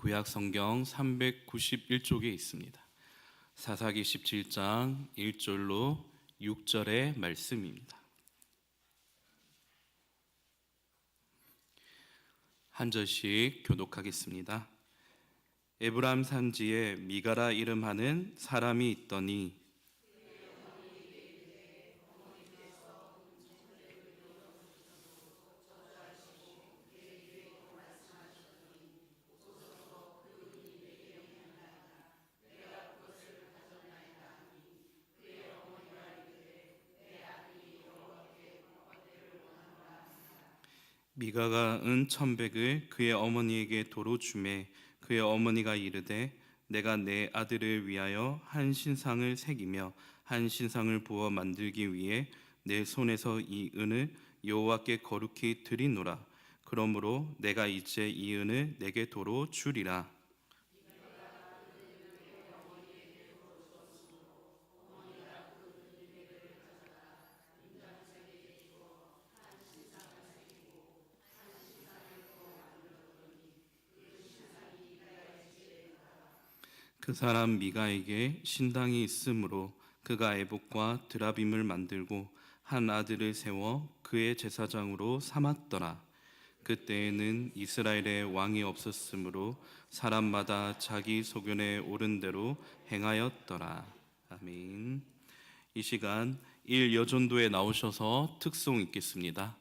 구약 성경 391쪽에 있습니다. 사사기 17장 1절로 6절의 말씀입니다. 한 절씩 교독하겠습니다. 에브람 산지에 미가라 이름하는 사람이 있더니 미가가 은 1,100을 그의 어머니에게 도로 주매 그의 어머니가 이르되 내가 내 아들을 위하여 한 신상을 새기며 한 신상을 부어 만들기 위해 내 손에서 이 은을 여호와께 거룩히 드리노라. 그러므로 내가 이제 이 은을 내게 도로 주리라. 그 사람 미가에게 신당이 있으므로 그가 에봇과 드라빔을 만들고 한 아들을 세워 그의 제사장으로 삼았더라. 그때에는 이스라엘에 왕이 없었으므로 사람마다 자기 소견에 옳은 대로 행하였더라. 아멘. 이 시간 일여전도에 나오셔서 특송 읽겠습니다.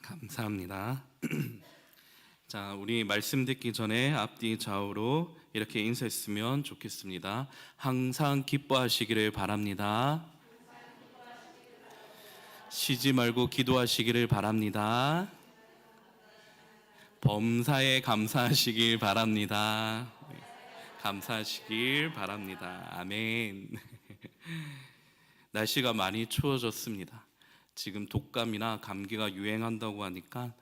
감사합니다. 자, 우리 말씀 듣기 전에 앞뒤 좌우로 이렇게 인사했으면 좋겠습니다. 항상 기뻐하시기를 바랍니다. 쉬지 말고 기도하시기를 바랍니다. 범사에 감사하시길 바랍니다. 감사하시길 바랍니다. 아멘. 날씨가 많이 추워졌습니다. 지금 독감이나 감기가 유행한다고 하니까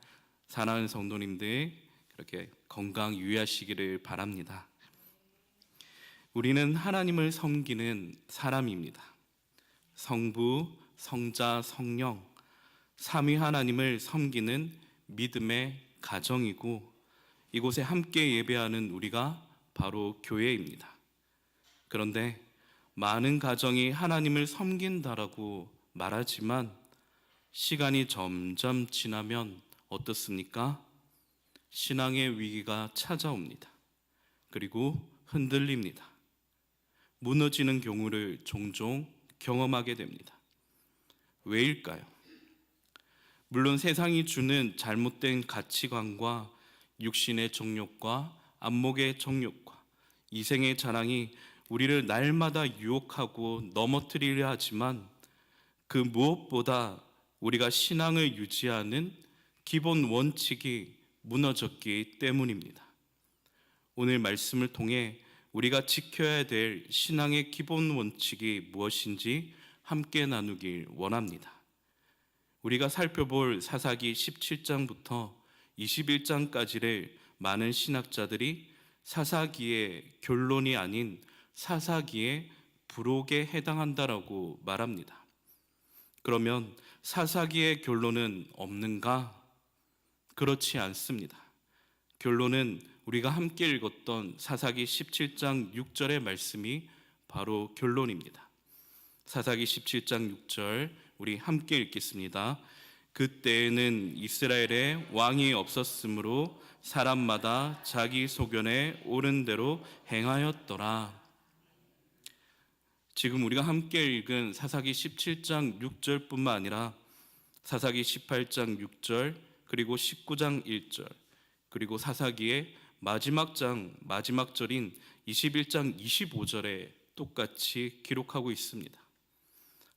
사랑하는 성도님들 그렇게 건강 유의하시기를 바랍니다. 우리는 하나님을 섬기는 사람입니다. 성부, 성자, 성령, 삼위 하나님을 섬기는 믿음의 가정이고 이곳에 함께 예배하는 우리가 바로 교회입니다. 그런데 많은 가정이 하나님을 섬긴다라고 말하지만 시간이 점점 지나면 어떻습니까? 신앙의 위기가 찾아옵니다. 그리고 흔들립니다. 무너지는 경우를 종종 경험하게 됩니다. 왜일까요? 물론 세상이 주는 잘못된 가치관과 육신의 정욕과 안목의 정욕과 이생의 자랑이 우리를 날마다 유혹하고 넘어뜨리려 하지만 그 무엇보다 우리가 신앙을 유지하는 기본 원칙이 무너졌기 때문입니다. 오늘 말씀을 통해 우리가 지켜야 될 신앙의 기본 원칙이 무엇인지 함께 나누길 원합니다. 우리가 살펴볼 사사기 17장부터 21장까지를 많은 신학자들이 사사기의 결론이 아닌 사사기의 부록에 해당한다라고 말합니다. 그러면 사사기의 결론은 없는가? 그렇지 않습니다. 결론은 우리가 함께 읽었던 사사기 17장 6절의 말씀이 바로 결론입니다. 사사기 17장 6절 우리 함께 읽겠습니다. 그때에는 이스라엘에 왕이 없었으므로 사람마다 자기 소견에 옳은 대로 행하였더라. 지금 우리가 함께 읽은 사사기 17장 6절뿐만 아니라 사사기 18장 6절 그리고 19장 1절 그리고 사사기의 마지막 장 마지막 절인 21장 25절에 똑같이 기록하고 있습니다.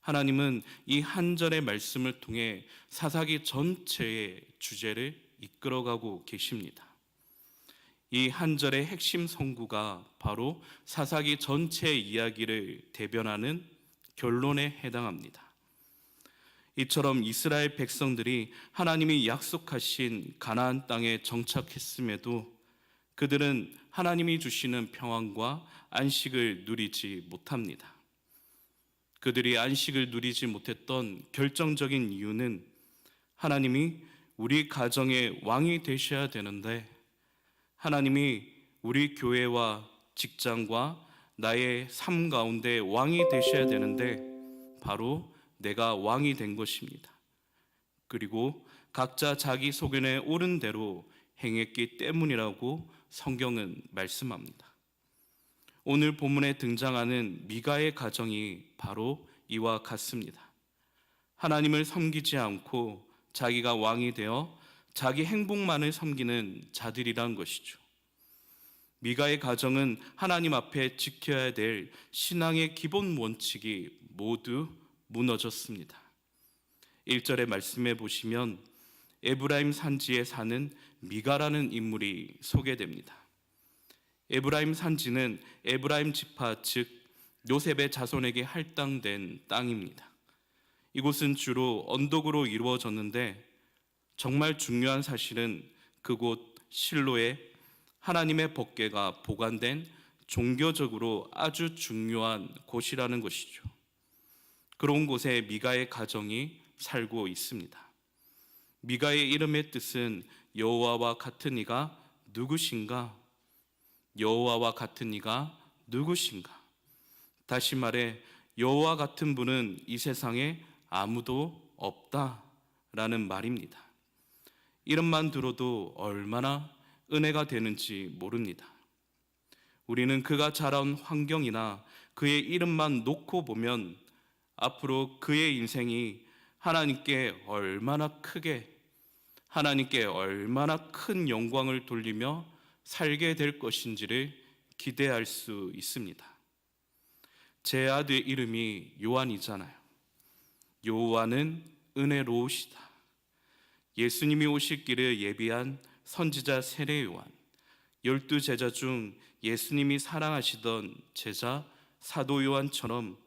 하나님은 이 한 절의 말씀을 통해 사사기 전체의 주제를 이끌어가고 계십니다. 이 한 절의 핵심 성구가 바로 사사기 전체의 이야기를 대변하는 결론에 해당합니다. 이처럼 이스라엘 백성들이 하나님이 약속하신 가나안 땅에 정착했음에도 그들은 하나님이 주시는 평안과 안식을 누리지 못합니다. 그들이 안식을 누리지 못했던 결정적인 이유는 하나님이 우리 가정의 왕이 되셔야 되는데 하나님이 우리 교회와 직장과 나의 삶 가운데 왕이 되셔야 되는데 바로 내가 왕이 된 것입니다. 그리고 각자 자기 소견에 옳은 대로 행했기 때문이라고 성경은 말씀합니다. 오늘 본문에 등장하는 미가의 가정이 바로 이와 같습니다. 하나님을 섬기지 않고 자기가 왕이 되어 자기 행복만을 섬기는 자들이란 것이죠. 미가의 가정은 하나님 앞에 지켜야 될 신앙의 기본 원칙이 모두 무너졌습니다. 1절의 말씀에 보시면 에브라임 산지에 사는 미가라는 인물이 소개됩니다. 에브라임 산지는 에브라임 지파 즉 요셉의 자손에게 할당된 땅입니다. 이곳은 주로 언덕으로 이루어졌는데 정말 중요한 사실은 그곳 실로에 하나님의 법궤가 보관된 종교적으로 아주 중요한 곳이라는 것이죠. 그런 곳에 미가의 가정이 살고 있습니다. 미가의 이름의 뜻은 여호와와 같은 이가 누구신가? 여호와와 같은 이가 누구신가? 다시 말해 여호와 같은 분은 이 세상에 아무도 없다라는 말입니다. 이름만 들어도 얼마나 은혜가 되는지 모릅니다. 우리는 그가 자란 환경이나 그의 이름만 놓고 보면 앞으로 그의 인생이 하나님께 얼마나 크게 하나님께 얼마나 큰 영광을 돌리며 살게 될 것인지를 기대할 수 있습니다. 제 아들 이름이 요한이잖아요. 요한은 은혜로우시다. 예수님이 오실 길을 예비한 선지자 세례 요한, 12제자 중 예수님이 사랑하시던 제자 사도 요한처럼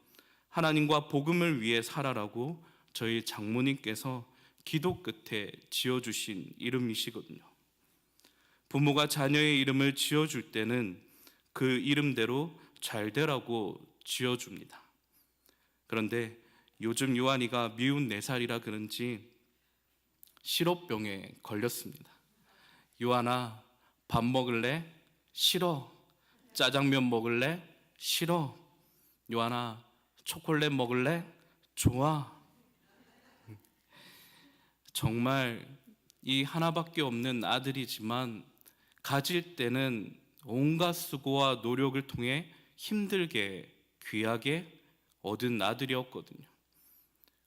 하나님과 복음을 위해 살아라고 저희 장모님께서 기도 끝에 지어주신 이름이시거든요. 부모가 자녀의 이름을 지어줄 때는 그 이름대로 잘 되라고 지어줍니다. 그런데 요즘 요한이가 미운 4살이라 그런지 시rop병에 걸렸습니다. 요한아, 밥 먹을래? 싫어. 짜장면 먹을래? 싫어. 요한아, 초콜릿 먹을래? 좋아. 정말 이 하나밖에 없는 아들이지만 가질 때는 온갖 수고와 노력을 통해 힘들게 귀하게 얻은 아들이었거든요.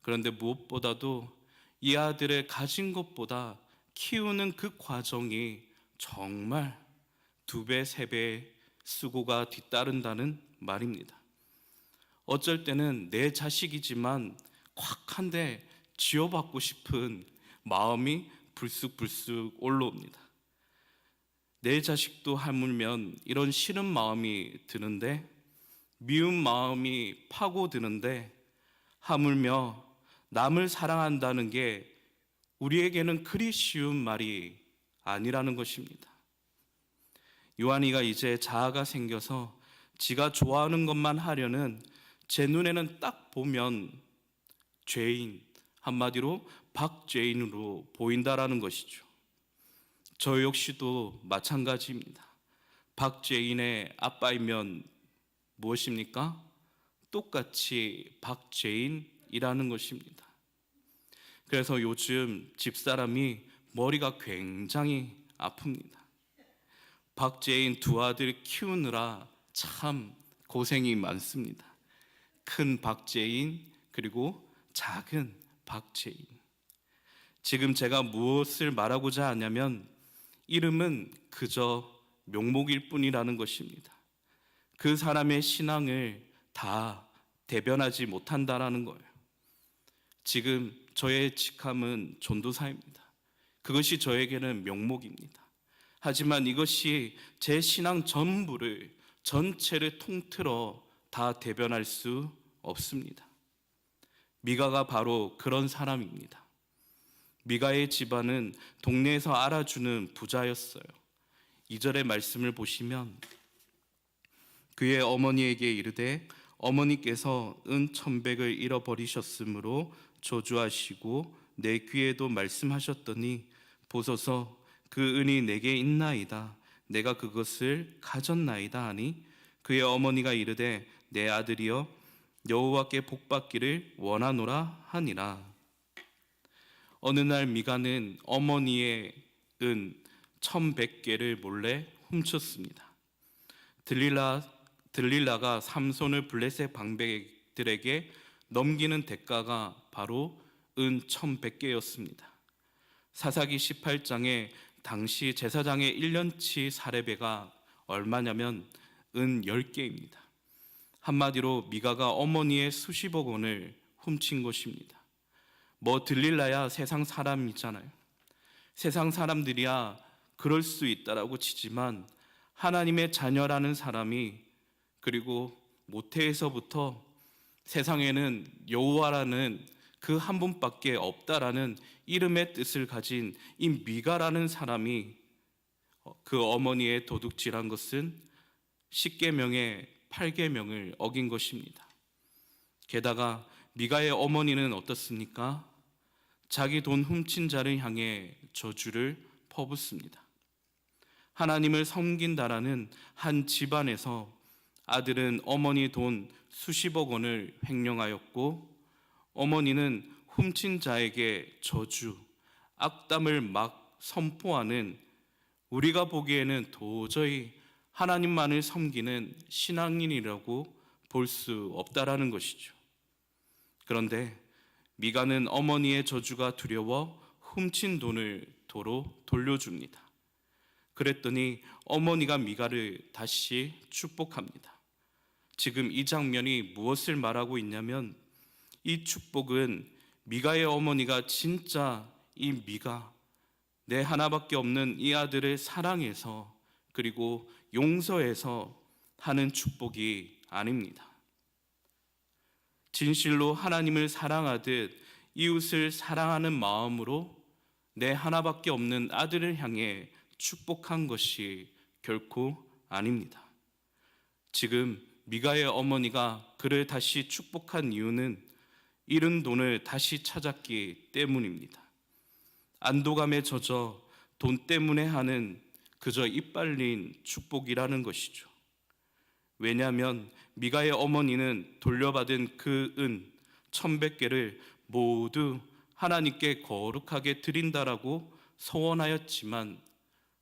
그런데 무엇보다도 이 아들의 가진 것보다 키우는 그 과정이 정말 2배, 3배의 수고가 뒤따른다는 말입니다. 어쩔 때는 내 자식이지만 콱 한 대 쥐어받고 싶은 마음이 불쑥불쑥 올라옵니다. 내 자식도 하물면 이런 싫은 마음이 드는데, 미운 마음이 파고드는데, 하물며 남을 사랑한다는 게 우리에게는 그리 쉬운 말이 아니라는 것입니다. 요한이가 이제 자아가 생겨서 지가 좋아하는 것만 하려는 제 눈에는 딱 보면 죄인, 한마디로 박죄인으로 보인다라는 것이죠. 저 역시도 마찬가지입니다. 박죄인의 아빠이면 무엇입니까? 똑같이 박죄인이라는 것입니다. 그래서 요즘 집사람이 머리가 굉장히 아픕니다. 박죄인 2 아들 키우느라 참 고생이 많습니다. 큰 박죄인 그리고 작은 박죄인. 지금 제가 무엇을 말하고자 하냐면 이름은 그저 명목일 뿐이라는 것입니다. 그 사람의 신앙을 다 대변하지 못한다라는 거예요. 지금 저의 직함은 전도사입니다. 그것이 저에게는 명목입니다. 하지만 이것이 제 신앙 전체를 통틀어 다 대변할 수 없습니다. 미가가 바로 그런 사람입니다. 미가의 집안은 동네에서 알아주는 부자였어요. 2절의 말씀을 보시면 그의 어머니에게 이르되 어머니께서 은 1,100을 잃어버리셨으므로 저주하시고 내 귀에도 말씀하셨더니 보소서 그 은이 내게 있나이다. 내가 그것을 가졌나이다 하니 그의 어머니가 이르되 내 아들이여 여호와께 복받기를 원하노라 하니라. 어느 날 미가는 어머니의 은 1,100개를 몰래 훔쳤습니다. 들릴라가 삼손을 블레셋 방백들에게 넘기는 대가가 바로 은 1,100개였습니다. 사사기 18장에 당시 제사장의 1년치 사례배가 얼마냐면 은 10개입니다. 한마디로 미가가 어머니의 수십억 원을 훔친 것입니다. 뭐 들릴라야 세상 사람이잖아요. 세상 사람들이야 그럴 수 있다라고 치지만 하나님의 자녀라는 사람이, 그리고 모태에서부터 세상에는 여호와라는 그 한 분밖에 없다라는 이름의 뜻을 가진 이 미가라는 사람이 그 어머니의 도둑질한 것은 10계명의 8계명을 어긴 것입니다. 게다가 미가의 어머니는 어떻습니까? 자기 돈 훔친 자를 향해 저주를 퍼붓습니다. 하나님을 섬긴다라는 한 집안에서 아들은 어머니 돈 수십억 원을 횡령하였고 어머니는 훔친 자에게 저주, 악담을 막 선포하는, 우리가 보기에는 도저히 하나님만을 섬기는 신앙인이라고 볼 수 없다라는 것이죠. 그런데 미가는 어머니의 저주가 두려워 훔친 돈을 도로 돌려줍니다. 그랬더니 어머니가 미가를 다시 축복합니다. 지금 이 장면이 무엇을 말하고 있냐면 이 축복은 미가의 어머니가 진짜 이 미가, 내 하나밖에 없는 이 아들을 사랑해서 그리고 용서해서 하는 축복이 아닙니다. 진실로 하나님을 사랑하듯 이웃을 사랑하는 마음으로 내 하나밖에 없는 아들을 향해 축복한 것이 결코 아닙니다. 지금 미가의 어머니가 그를 다시 축복한 이유는 잃은 돈을 다시 찾았기 때문입니다. 안도감에 젖어 돈 때문에 하는 그저 이빨린 축복이라는 것이죠. 왜냐하면 미가의 어머니는 돌려받은 그 은 1,100개를 모두 하나님께 거룩하게 드린다라고 소원하였지만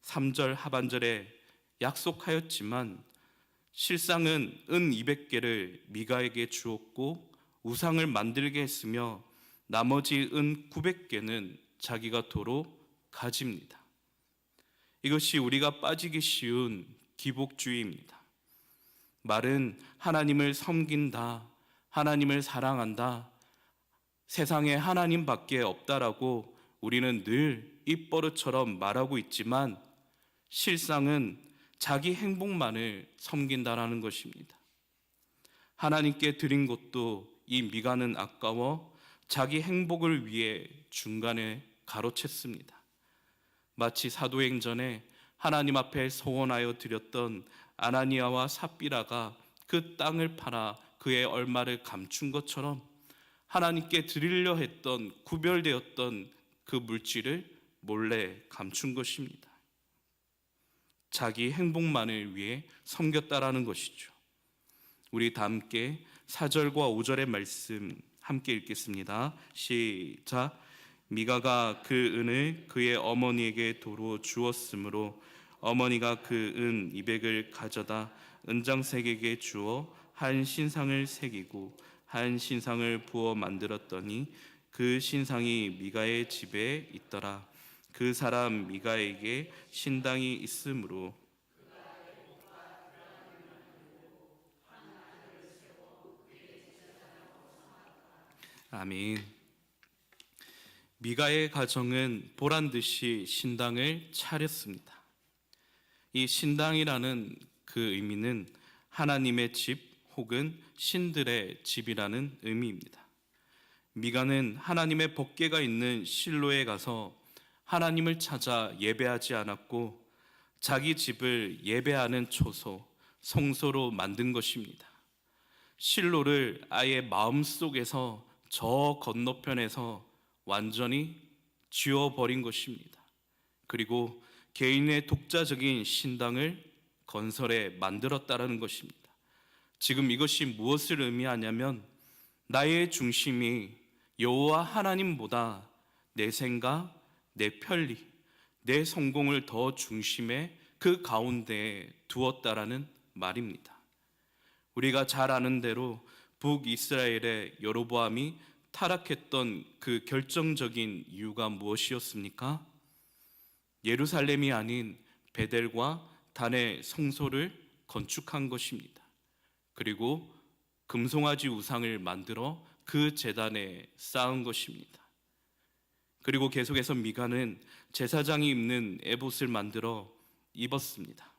3절 하반절에 약속하였지만 실상은 은 200개를 미가에게 주었고 우상을 만들게 했으며 나머지 은 900개는 자기가 도로 가집니다. 이것이 우리가 빠지기 쉬운 기복주의입니다. 말은 하나님을 섬긴다, 하나님을 사랑한다, 세상에 하나님밖에 없다라고 우리는 늘 입버릇처럼 말하고 있지만 실상은 자기 행복만을 섬긴다라는 것입니다. 하나님께 드린 것도 이 미가는 아까워 자기 행복을 위해 중간에 가로챘습니다. 마치 사도행전에 하나님 앞에 소원하여 드렸던 아나니아와 삽비라가 그 땅을 팔아 그의 얼마를 감춘 것처럼 하나님께 드리려 했던 구별되었던 그 물질을 몰래 감춘 것입니다. 자기 행복만을 위해 섬겼다라는 것이죠. 우리 다 함께 4절과 5절의 말씀 함께 읽겠습니다. 시작. 미가가 그 은을 그의 어머니에게 도로 주었으므로 어머니가 그 은 200을 가져다 은장색에게 주어 한 신상을 새기고 한 신상을 부어 만들었더니 그 신상이 미가의 집에 있더라. 그 사람 미가에게 신당이 있으므로 아멘. 미가의 가정은 보란듯이 신당을 차렸습니다. 이 신당이라는 그 의미는 하나님의 집 혹은 신들의 집이라는 의미입니다. 미가는 하나님의 법궤가 있는 실로에 가서 하나님을 찾아 예배하지 않았고 자기 집을 예배하는 초소, 성소로 만든 것입니다. 실로를 아예 마음속에서 저 건너편에서 완전히 지워버린 것입니다. 그리고 개인의 독자적인 신당을 건설해 만들었다라는 것입니다. 지금 이것이 무엇을 의미하냐면 나의 중심이 여호와 하나님보다 내 생각, 내 편리, 내 성공을 더 중심에 그 가운데에 두었다라는 말입니다. 우리가 잘 아는 대로 북이스라엘의 여로보암이 타락했던 그 결정적인 이유가 무엇이었습니까? 예루살렘이 아닌 베델과 단의 성소를 건축한 것입니다. 그리고 금송아지 우상을 만들어 그 제단에 쌓은 것입니다. 그리고 계속해서 미가는 제사장이 입는 에봇을 만들어 입었습니다.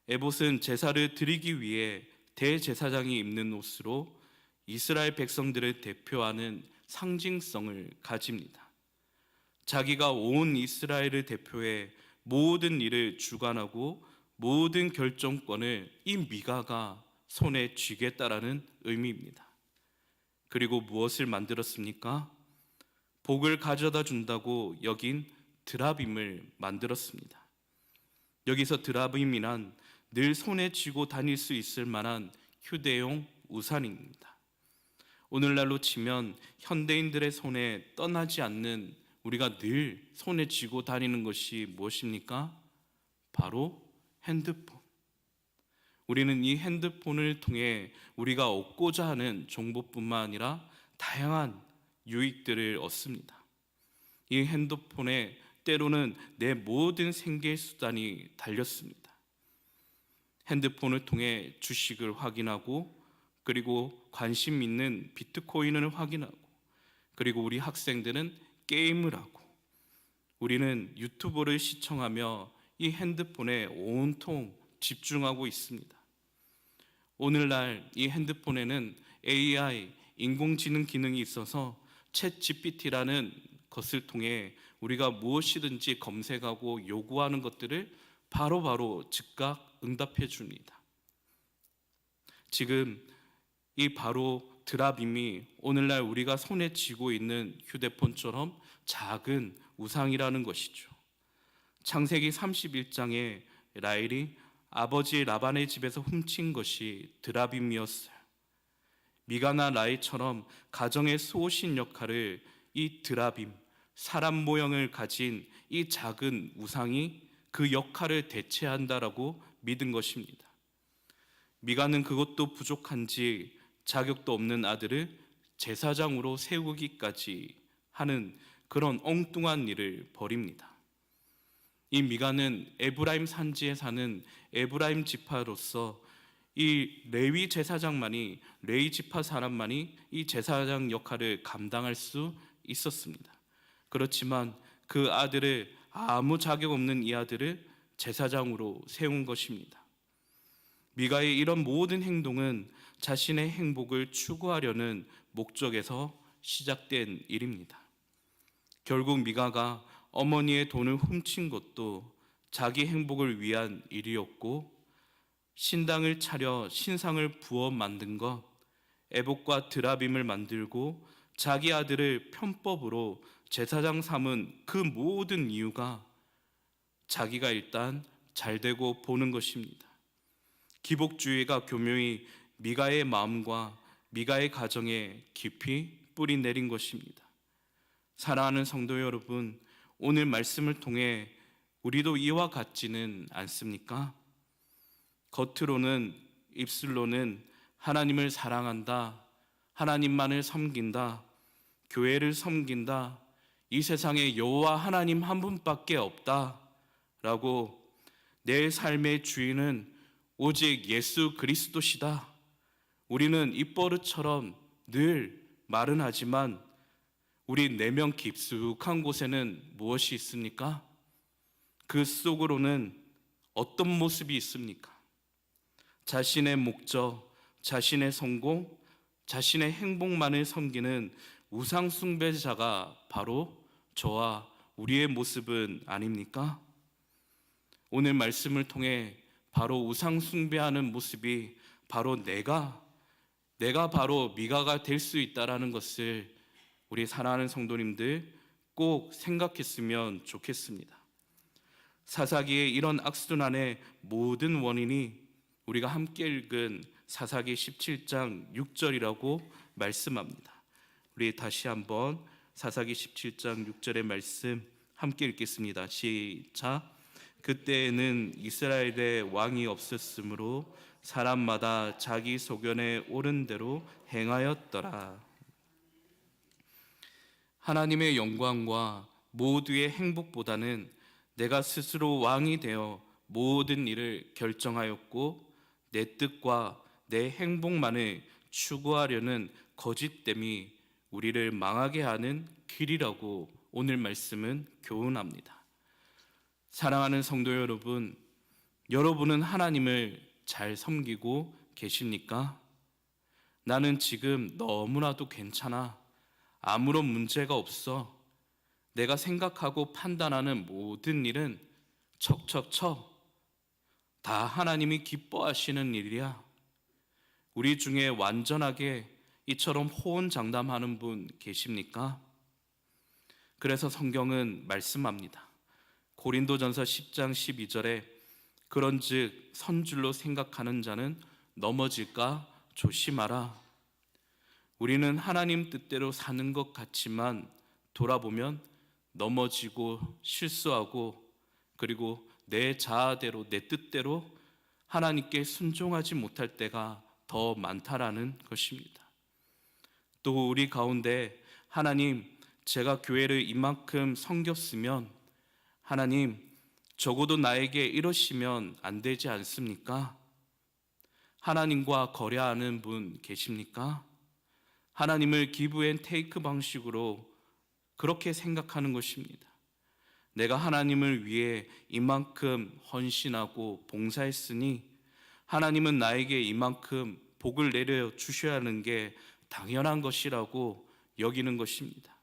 에봇은 제사를 드리기 위해 대제사장이 입는 옷으로 이스라엘 백성들을 대표하는 상징성을 가집니다. 자기가 온 이스라엘을 대표해 모든 일을 주관하고 모든 결정권을 이 미가가 손에 쥐겠다라는 의미입니다. 그리고 무엇을 만들었습니까? 복을 가져다 준다고 여긴 드라빔을 만들었습니다. 여기서 드라빔이란 늘 손에 쥐고 다닐 수 있을 만한 휴대용 우산입니다. 오늘날로 치면 현대인들의 손에 떠나지 않는 우리가 늘 손에 쥐고 다니는 것이 무엇입니까? 바로 핸드폰. 우리는 이 핸드폰을 통해 우리가 얻고자 하는 정보뿐만 아니라 다양한 유익들을 얻습니다. 이 핸드폰에 때로는 내 모든 생계 수단이 달렸습니다. 핸드폰을 통해 주식을 확인하고 그리고 관심 있는 비트코인을 확인하고 그리고 우리 학생들은 게임을 하고 우리는 유튜브를 시청하며 이 핸드폰에 온통 집중하고 있습니다. 오늘날 이 핸드폰에는 AI, 인공지능 기능이 있어서 챗 GPT라는 것을 통해 우리가 무엇이든지 검색하고 요구하는 것들을 바로바로 즉각 응답해 줍니다. 지금 이 바로 드라빔이 오늘날 우리가 손에 쥐고 있는 휴대폰처럼 작은 우상이라는 것이죠. 창세기 31장에 라헬이 아버지 라반의 집에서 훔친 것이 드라빔이었어요. 미가나 라헬처럼 가정의 수호신 역할을 이 드라빔, 사람 모형을 가진 이 작은 우상이 그 역할을 대체한다라고 믿은 것입니다. 미가는 그것도 부족한지 자격도 없는 아들을 제사장으로 세우기까지 하는 그런 엉뚱한 일을 벌입니다. 이 미가는 에브라임 산지에 사는 에브라임 지파로서 이 레위 제사장만이, 레위 지파 사람만이 이 제사장 역할을 감당할 수 있었습니다. 그렇지만 그 아들을, 아무 자격 없는 이 아들을 제사장으로 세운 것입니다. 미가의 이런 모든 행동은 자신의 행복을 추구하려는 목적에서 시작된 일입니다. 결국 미가가 어머니의 돈을 훔친 것도 자기 행복을 위한 일이었고, 신당을 차려 신상을 부어 만든 것, 에봇과 드라빔을 만들고 자기 아들을 편법으로 제사장 삼은 그 모든 이유가 자기가 일단 잘되고 보는 것입니다. 기복주의가 교묘히 미가의 마음과 미가의 가정에 깊이 뿌리 내린 것입니다. 사랑하는 성도 여러분, 오늘 말씀을 통해 우리도 이와 같지는 않습니까? 겉으로는, 입술로는 하나님을 사랑한다, 하나님만을 섬긴다, 교회를 섬긴다, 이 세상에 여호와 하나님 한 분밖에 없다 라고, 내 삶의 주인은 오직 예수 그리스도시다, 우리는 입버릇처럼 늘 말은 하지만 우리 내면 깊숙한 곳에는 무엇이 있습니까? 그 속으로는 어떤 모습이 있습니까? 자신의 목적, 자신의 성공, 자신의 행복만을 섬기는 우상 숭배자가 바로 저와 우리의 모습은 아닙니까? 오늘 말씀을 통해 바로 우상 숭배하는 모습이 바로 내가 바로 미가가 될 수 있다라는 것을 우리 사랑하는 성도님들 꼭 생각했으면 좋겠습니다. 사사기의 이런 악순환의 모든 원인이 우리가 함께 읽은 사사기 17장 6절이라고 말씀합니다. 우리 다시 한번 사사기 17장 6절의 말씀 함께 읽겠습니다. 시작. 그때에는 이스라엘에 왕이 없었으므로 사람마다 자기 소견에 옳은 대로 행하였더라. 하나님의 영광과 모두의 행복보다는 내가 스스로 왕이 되어 모든 일을 결정하였고 내 뜻과 내 행복만을 추구하려는 거짓됨이 우리를 망하게 하는 길이라고 오늘 말씀은 교훈합니다. 사랑하는 성도 여러분, 여러분은 하나님을 잘 섬기고 계십니까? 나는 지금 너무나도 괜찮아, 아무런 문제가 없어, 내가 생각하고 판단하는 모든 일은 척척척 다 하나님이 기뻐하시는 일이야. 우리 중에 완전하게 이처럼 호언장담하는 분 계십니까? 그래서 성경은 말씀합니다. 고린도전서 10장 12절에 그런즉 선줄로 생각하는 자는 넘어질까 조심하라. 우리는 하나님 뜻대로 사는 것 같지만 돌아보면 넘어지고 실수하고, 그리고 내 자아대로, 내 뜻대로 하나님께 순종하지 못할 때가 더 많다라는 것입니다. 또 우리 가운데 하나님, 제가 교회를 이만큼 섬겼으면 하나님 적어도 나에게 이러시면 안 되지 않습니까? 하나님과 거래하는 분 계십니까? 하나님을 기브 앤 테이크 방식으로 그렇게 생각하는 것입니다. 내가 하나님을 위해 이만큼 헌신하고 봉사했으니 하나님은 나에게 이만큼 복을 내려 주셔야 하는 게 당연한 것이라고 여기는 것입니다.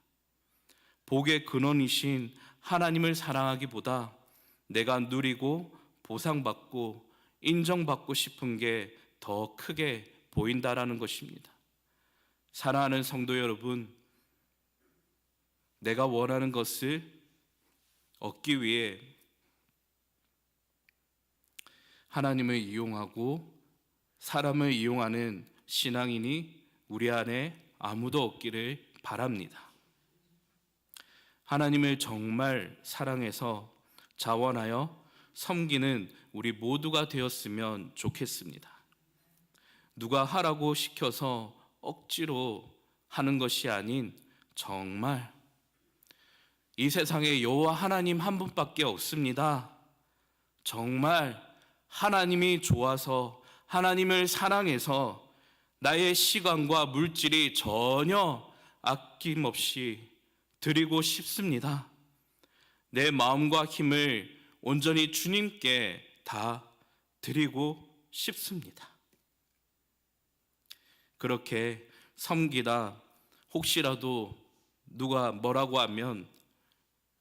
복의 근원이신 하나님을 사랑하기보다 내가 누리고 보상받고 인정받고 싶은 게 더 크게 보인다라는 것입니다. 사랑하는 성도 여러분, 내가 원하는 것을 얻기 위해 하나님을 이용하고 사람을 이용하는 신앙인이 우리 안에 아무도 없기를 바랍니다. 하나님을 정말 사랑해서 자원하여 섬기는 우리 모두가 되었으면 좋겠습니다. 누가 하라고 시켜서 억지로 하는 것이 아닌 정말 이 세상에 여호와 하나님 한 분밖에 없습니다. 정말 하나님이 좋아서 하나님을 사랑해서 나의 시간과 물질이 전혀 아낌없이 드리고 싶습니다. 내 마음과 힘을 온전히 주님께 다 드리고 싶습니다. 그렇게 섬기다 혹시라도 누가 뭐라고 하면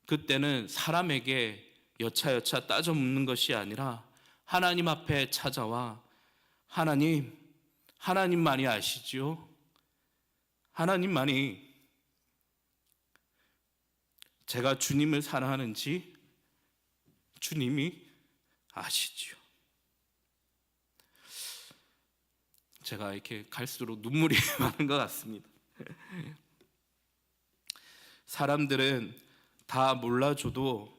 그때는 사람에게 여차여차 따져 묻는 것이 아니라 하나님 앞에 찾아와 하나님만이 아시죠? 하나님만이 제가 주님을 사랑하는지 주님이 아시죠. 제가 이렇게 갈수록 눈물이 많은 것 같습니다. 사람들은 다 몰라줘도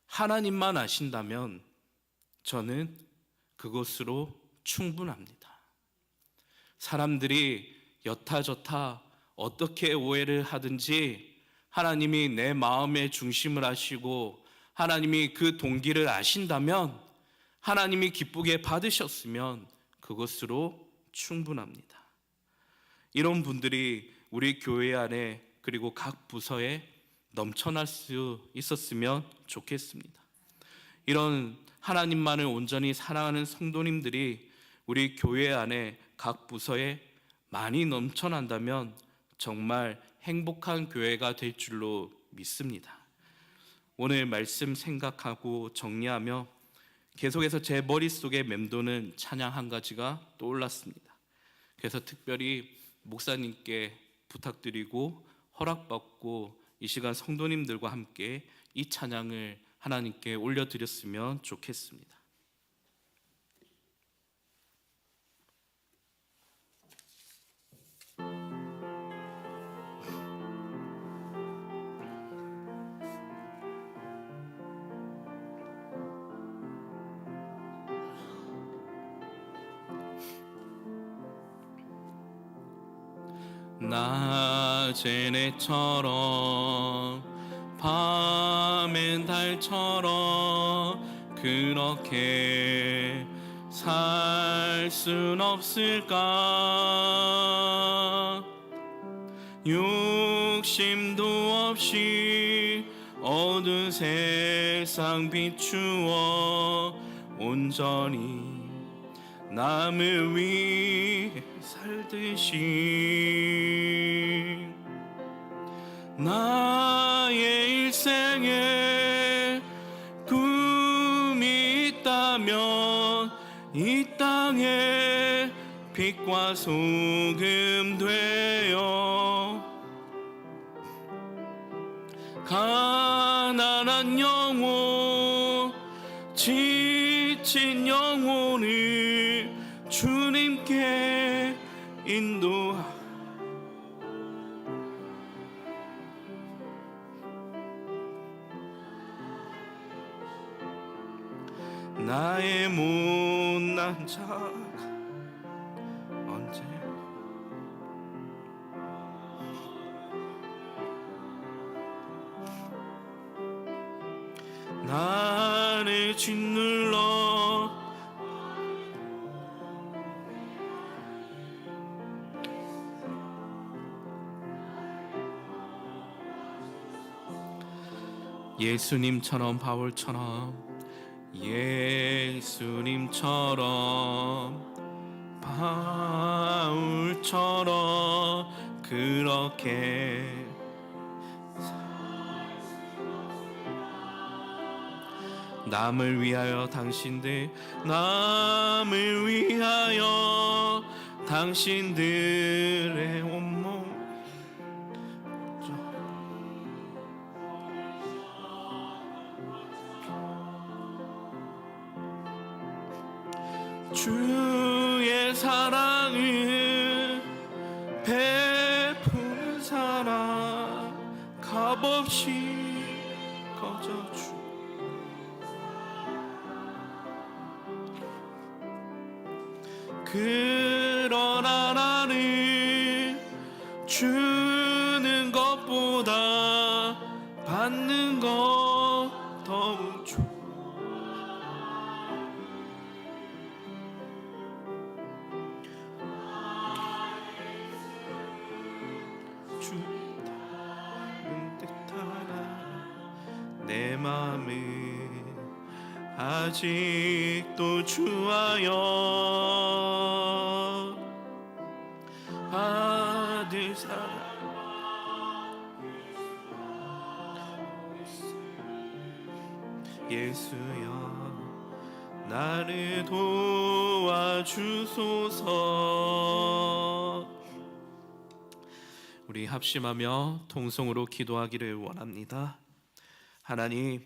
하나님만 아신다면 저는 그것으로 충분합니다. 사람들이 여타저타 어떻게 오해를 하든지 하나님이 내 마음의 중심을 아시고 하나님이 그 동기를 아신다면 하나님이 기쁘게 받으셨으면 그것으로 충분합니다. 이런 분들이 우리 교회 안에 그리고 각 부서에 넘쳐날 수 있었으면 좋겠습니다. 이런 하나님만을 온전히 사랑하는 성도님들이 우리 교회 안에 각 부서에 많이 넘쳐난다면 정말 행복한 교회가 될 줄로 믿습니다. 오늘 말씀 생각하고 정리하며 계속해서 제 머릿속에 맴도는 찬양 한 가지가 떠올랐습니다. 그래서 특별히 목사님께 부탁드리고 허락받고 이 시간 성도님들과 함께 이 찬양을 하나님께 올려드렸으면 좋겠습니다. 낮엔 해처럼 밤엔 달처럼 그렇게 살 순 없을까? 욕심도 없이 어두운 세상 비추어 온전히 남을 위해 살듯이 나의 일생에 꿈이 있다면 이 땅에 빛과 소금 되어 가난한 영혼 지친 영혼을 주님께 인도하 나의 못난 자 언제 나를 짓눌러 예수님처럼 바울처럼 예수님처럼 바울처럼 그렇게 남을 위하여 당신들 남을 위하여 당신들의 온몸 주의 사랑을 베푸는 사랑 값없이 거저주 그러나 나는 주는 것보다 받는 것 더욱 좋아. 주는 듯하나 내 맘은 아직도 주하여 아들 사랑 예수여 나를 도와주소서. 우리 합심하며 통성으로 기도하기를 원합니다. 하나님,